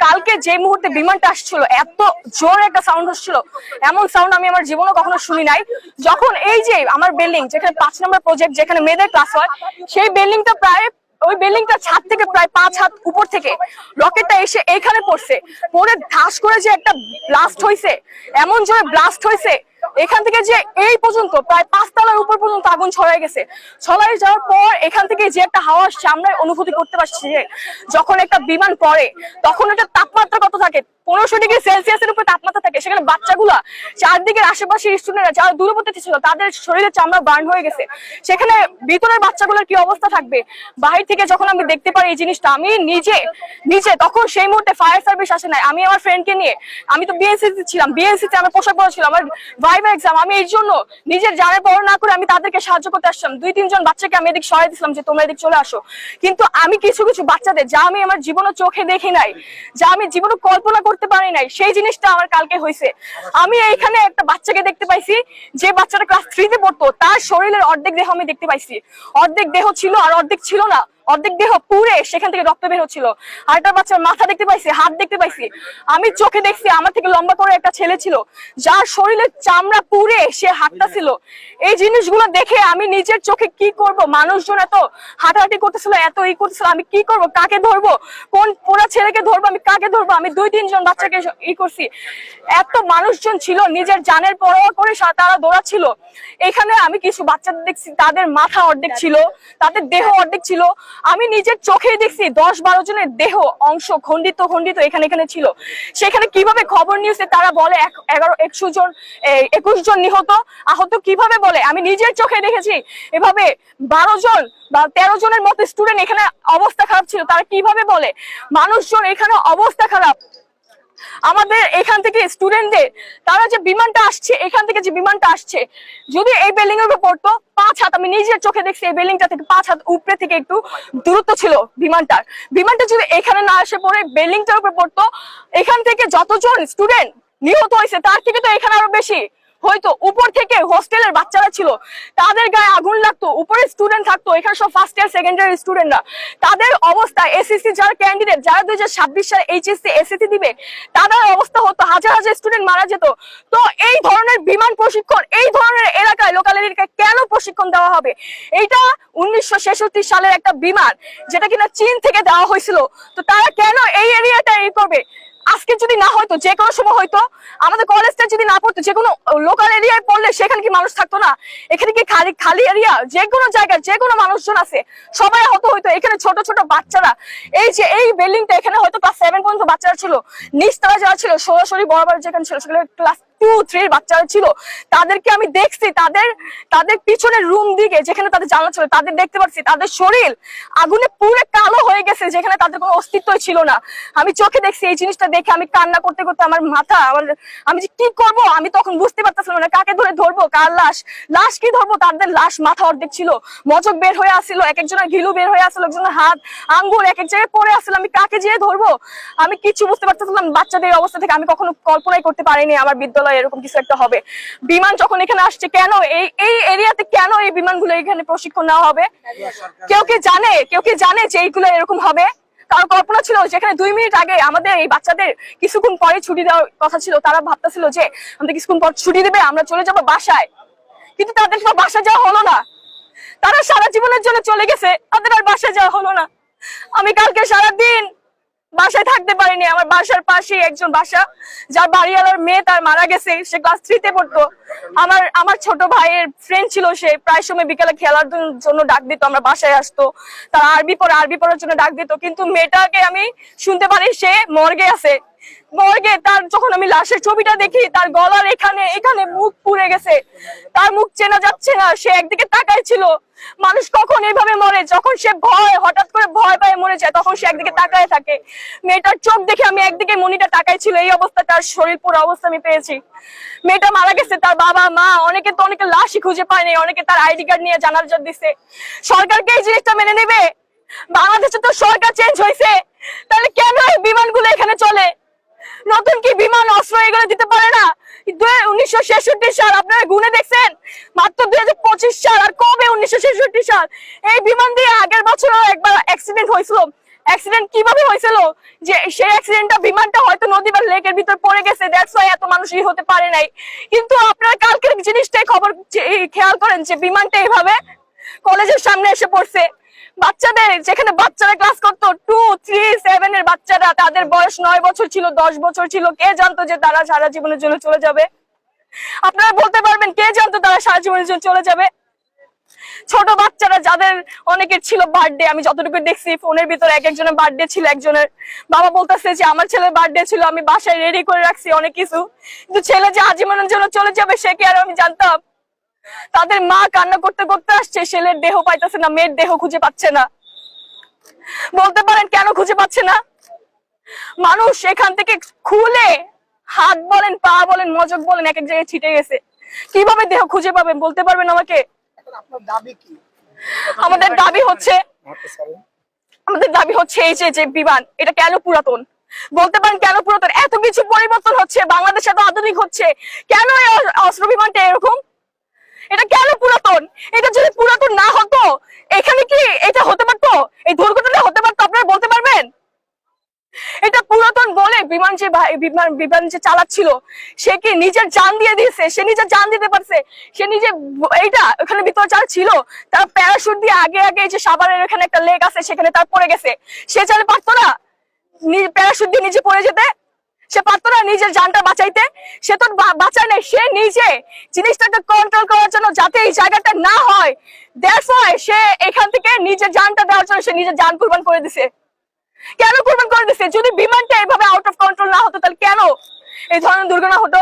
কালকে যে মুহূর্তে বিমানটা আসছিল এত জোরে একটা সাউন্ড হচ্ছিল, এমন সাউন্ড আমি আমার জীবনে কখনো শুনি নাই। যখন এই যে আমার বিল্ডিং যেখানে 5 নম্বর প্রজেক্ট যেখানে মেয়েদের ক্লাস হয়, সেই বিল্ডিংটা প্রায় ওই বিল্ডিংটা ছাদ থেকে প্রায় 5 হাত উপর থেকে রকেটটা এসে এইখানে পড়ছে, পরে ধাস করে যে একটা ব্লাস্ট হয়েছে, এমন জোরে ব্লাস্ট হয়েছে এখান থেকে যে এই পর্যন্ত প্রায় 5 তলার উপর পর্যন্ত আগুন ছড়াই গেছে। ছড়াই যাওয়ার পর এখান থেকে যে একটা হাওয়া আসছে আমরা অনুভূতি করতে পারছি যে যখন একটা বিমান পড়ে তখন একটা তাপমাত্রা কত থাকে, 1500 ডিগ্রি সেলসিয়াসের উপরে তাপমাত্রা থাকে। সেখানে বাচ্চাগুলা চারদিকের আশেপাশের স্টুডেন্টরা যারা দূরবর্তী ছিল তাদের শরীরের চামড়া বার্ন হয়ে গেছে। সেখানে ভিতরের বাচ্চাগুলোর কি অবস্থা থাকবে। বাহির থেকে যখন আমি দেখতে পারি এই জিনিসটা, আমি নিজে তখন সেই মুহূর্তে ফায়ার সার্ভিস আসে নাই, আমি আমার ফ্রেন্ডকে নিয়ে, আমি তো বিএনসিতে ছিলাম, বিএনসিতে আমার পোশাক পরা ছিল, আমার ভাইবা এক্সাম, আমি এই জন্য নিজের জানের পর না করে আমি তাদেরকে সাহায্য করতে আসলাম। 2-3 জন বাচ্চাকে আমি এদিক সরাই দিয়েছিলাম যে তোমরা এদিক চলে আসো। কিন্তু আমি কিছু বাচ্চাদের যা আমি আমার জীবনে চোখে দেখি নাই, যা আমি জীবনে কল্পনা করতে পারি নাই, সেই জিনিসটা আমার কালকে হয়েছে। আমি এইখানে একটা বাচ্চাকে দেখতে পাইছি, যে বাচ্চাটা ক্লাস 3 তে পড়তো, তার শরীরের অর্ধেক দেহ আমি দেখতে পাইছি। অর্ধেক দেহ ছিল আর অর্ধেক ছিল না, অর্ধেক দেহ পুড়ে সেখান থেকে রক্ত বের হচ্ছিল। আর একটা বাচ্চার মাথা দেখতে পাইছি, হাত দেখতে পাইছি, আমি চোখে দেখছি। আমার থেকে লম্বা করে একটা ছেলে ছিল যার শরীরের চামড়া পুড়ে সে হাঁটতা ছিল। এই জিনিসগুলো দেখে আমি নিজের চোখে কি করব, মানুষজন এত হাঁটাহাঁটি করতেছিল, এত করতেছিল, আমি কি করব, কাকে ধরবো, কোন পোড়া ছেলেকে ধরবো, আমি কাকে ধরবো। আমি 2-3 জন বাচ্চাকে করছি। এত মানুষজন ছিল, নিজের জানের পরোয়া করে তারা দৌড়াচ্ছিল। এখানে আমি কিছু বাচ্চাদের দেখছি, তাদের মাথা অর্ধেক ছিল, তাদের দেহ অর্ধেক ছিল। আমি নিজের চোখে দেখছি 10-12 জনের দেহ অংশ খন্ডিত এখানে ছিল। সেখানে কিভাবে খবর নিউজে তারা বলে 21 জন নিহত, আহত কিভাবে বলে, আমি নিজের চোখে দেখেছি। এভাবে 12 জন বা 13 জনের মতো স্টুডেন্ট এখানে অবস্থা খারাপ ছিল, তারা কিভাবে বলে মানুষজন এখানে অবস্থা খারাপ। আমাদের এখান থেকে স্টুডেন্টদের তারা যে বিমানটা আসছে, এখান থেকে যে বিমানটা আসছে যদি এই বিল্ডিং এর উপর পড়তো 5 হাত, আমি নিজের চোখে দেখছি এই বিল্ডিংটা থেকে 5 হাত উপরে থেকে একটু দূরত্ব ছিল বিমানটা যদি এখানে না এসে পড়ে বিল্ডিংটার উপর পড়তো, এখান থেকে যতজন স্টুডেন্ট নিহত হয়েছে তার থেকে তো এখানে আরো বেশি হয়তো। উপর থেকে হোস্টেলের বাচ্চারা ছিল, তাদের গায়ে আগুন লাগতো, উপরে স্টুডেন্ট থাকতো, এখানে সব ফার্স্ট ইয়ার সেকেন্ড ইয়ার স্টুডেন্টরা, তাদের অবস্থা এসএসসি যারা ক্যান্ডিডেট, যারা 2026 সালে এইচএসসি এসএসসি দিবে, তাদের অবস্থা হতো হাজার স্টুডেন্ট মারা যেত। তো এই ধরনের বিমান প্রশিক্ষণ এই ধরনের এলাকায়, লোকাল এলাকায় কেন প্রশিক্ষণ দেওয়া হবে? এইটা 1966 সালের একটা বিমান যেটা কিনা চীন থেকে দেওয়া হয়েছিল। তো তারা কেন এই এরিয়াটা করবে? আজকে যদি না হয়তো যে কোনো সময় হয়তো আমাদের কলেজটা যদি না পড়তো, যে কোনো লোকাল এরিয়ায় পড়লে সেখানে কি মানুষ থাকতো না? এখানে কি খালি এরিয়া, যে কোনো জায়গায় যে কোনো মানুষজন আছে, সবাই আহত হইতো। এখানে ছোট ছোট বাচ্চারা, এই যে এই বিল্ডিংটা এখানে হয়তো ক্লাস 7 পর্যন্ত বাচ্চারা ছিল, নিচতলা যারা ছিল সরাসরি বরাবর যেখানে ছিল সেগুলো ক্লাস 2-3 বাচ্চারা ছিল। তাদেরকে আমি দেখছি, তাদের পিছনের রুম দিকে যেখানে তাদের জানলা ছিল, তাদের দেখতে পাচ্ছি তাদের শরীর আগুনে পুরো কালো হয়ে গেছে, যেখানে তাদের কোনো অস্তিত্বই ছিল না। আমি চোখে দেখছি। এই জিনিসটা দেখে আমি কান্না করতে আমার মাথা, আমি যে কি করব আমি তখন বুঝতে পারতেছিলাম না। কাকে ধরবো, কার লাশ কি ধরবো? তাদের লাশ মাথা অর্ধেক ছিল, মজক বের হয়ে আসছিল, এক একজনের ঘিলু বের হয়ে আসছিল, একজনের হাত আঙ্গুল এক এক জায়গায় পড়ে আসছিল। আমি কাকে যেয়ে ধরবো? আমি কিছু বুঝতে পারতেছিলাম। বাচ্চাদের অবস্থা থেকে আমি কখনো কল্পনাই করতে পারিনি আমার বিদ্যালয়ে এরকম কিছু একটা হবে। বিমান যখন এখানে আসছে, কেন এই এরিয়াতে কেন এই বিমানগুলো এখানে প্রশিক্ষণ নেওয়া হবে? কেউ কি জানে যে এইগুলো এরকম হবে? কারো কল্পনা ছিল? যেখানে 2 মিনিট আগে আমাদের এই বাচ্চাদের কিছুক্ষণ পরে ছুটি দেওয়ার কথা ছিল, তারা ভাবতেছিল যে আমাদের কিছুক্ষণ পর ছুটি দেবে, আমরা চলে যাব বাসায়, কিন্তু তাদের বাসা যাওয়া হলো না। তারা সারা জীবনের জন্য চলে গেছে, তাদের আর বাসায় যাওয়া হলো না। আমি কালকে সারাদিন বাসায় থাকতে পারিনি। আমার বাসার পাশে একজন বাসা, যার বাড়িওয়ালার মেয়ে তার মারা গেছে, সে ক্লাস 3 তে পড়তো। আমার ছোট ভাইয়ের ফ্রেন্ড ছিল, সে প্রায় সময় বিকেলে খেলার জন্য ডাক দিত, আমরা বাসায় আসতো, তার আরবি পড়ার জন্য ডাক দিত। কিন্তু মেয়েটাকে আমি শুনতে পারি সে মর্গে আছে। তার যখন আমি লাশের ছবিটা দেখি, তার গলার এখানে মুখ পুড়ে গেছে, তার মুখ চেনা যাচ্ছে না। সে একদিকে তাকায় ছিল। মানুষ কখন এইভাবে মরে? যখন সে হঠাৎ করে ভয় পায় মরে যায়, তখন সে একদিকে তাকায় থাকে। মেয়েটার চোখ দেখে আমি একদিকে মনিটা তাকাই ছিল। এই অবস্থা, তার শরীর পুরো অবস্থা আমি পেয়েছি। মেয়েটা মারা গেছে, তার বাবা মা অনেকে লাশই খুঁজে পায়নি, অনেকে তার আইডি কার্ড নিয়ে জানাজা দিছে। সরকারকে এই জিনিসটা মেনে নেবে? বাংলাদেশে তো সরকার চেঞ্জ হয়েছে, তাহলে কেন এই বিমানগুলো এখানে চলে? নতুন কি বিমান, অস্ত্র এগুলো দিতে পারে না? 1966 সাল আপনারা গুনে দেখছেন, মাত্র 2025 সাল। আর কবে 1966 সাল? এই বিমান দিয়ে আগের বছরও একবার অ্যাক্সিডেন্ট হয়েছিল। অ্যাক্সিডেন্ট কিভাবে হয়েছিল, যে সেই অ্যাক্সিডেন্টটা বিমানটা হয়তো নদী বা লেকের ভিতর পড়ে গেছে, দ্যাটস ওয়াই এত মানুষই হতে পারে নাই। কিন্তু আপনারা কালকের জিনিসটাই খবর খেয়াল করেন যে বিমানটা এইভাবে কলেজের সামনে এসে পড়ছে। বাচ্চাদের, যেখানে বাচ্চারা ক্লাস করতো 2, 3, 7 এর বাচ্চারা, তাদের বয়স 9 বছর ছিল, 10 বছর ছিল, কে জানতো যে তারা সারা জীবনের জন্য চলে যাবে? আপনারা বলতে পারবেন কে জানতো তারা সারা জীবনের জন্য চলে যাবে? ছোট বাচ্চারা, যাদের অনেকের ছিল বার্থডে, আমি যতটুকু দেখছি ফোনের ভিতরে এক একজনের বার্থডে ছিল। একজনের বাবা বলতেছে যে আমার ছেলের বার্থডে ছিল, আমি বাসায় রেডি করে রাখছি অনেক কিছু, কিন্তু ছেলে যে আজীবনের জন্য চলে যাবে সে কি আর আমি জানতাম? তাদের মা কান্না করতে করতে আসছে, ছেলের দেহ পাইতেছে না, মেয়ের দেহ খুঁজে পাচ্ছে না। বলতে পারেন কেন খুঁজে পাচ্ছে না? মানুষ এখান থেকে খুলে হাত বলেন, পা বলেন, মজক বলেন, এক এক জায়গায় ছিটে গেছে। কিভাবে দেহ খুঁজে পাবেন বলতে পারবেন আমাকে? আমাদের দাবি হচ্ছে এই যে বিমান, এটা কেন পুরাতন? বলতে পারেন কেন পুরাতন? এত কিছু পরিবর্তন হচ্ছে, বাংলাদেশ এত আধুনিক হচ্ছে, কেন এই অস্ত্র বিমানটা এরকম? এটা কেন পুরাতন? এটা যদি পুরাতন না হতো এখানে কি এটা হতে পারতো? এই দুর্ঘটনা হতে পারতো? আপনারা বলতে পারবেন? এটা পুরাতন বলে বিমান যে চালাচ্ছিল সে কি নিজের জান দিয়ে দিয়েছে? সে নিজের জান দিতে পারছে? সে নিজে এইটা ওখানে ভিতরে যারা ছিল তারা প্যারাশুট দিয়ে আগে আগে, যে সাভারের এখানে একটা লেক আছে সেখানে তার পড়ে গেছে, সে চাইলে পারতো না প্যারাশুট দিয়ে নিজে পড়ে যেতে? সে পারতো না নিজের জানটা বাঁচাইতে? সে তো বাঁচায় নাই, সে নিজে জিনিসটাকে কন্ট্রোল করার জন্য যাতে এই জায়গাটা না হয়, দ্যাটস ওয়াই সে এখান থেকে নিজের জানটা দেওয়ার জন্য সে নিজের জান কুরবান করে দিছে। কেন কুরবান করে দিছে? যদি বিমানটা এভাবে আউট অফ কন্ট্রোল না হতো তাহলে কেন এই ধরনের দুর্ঘটনা হতো?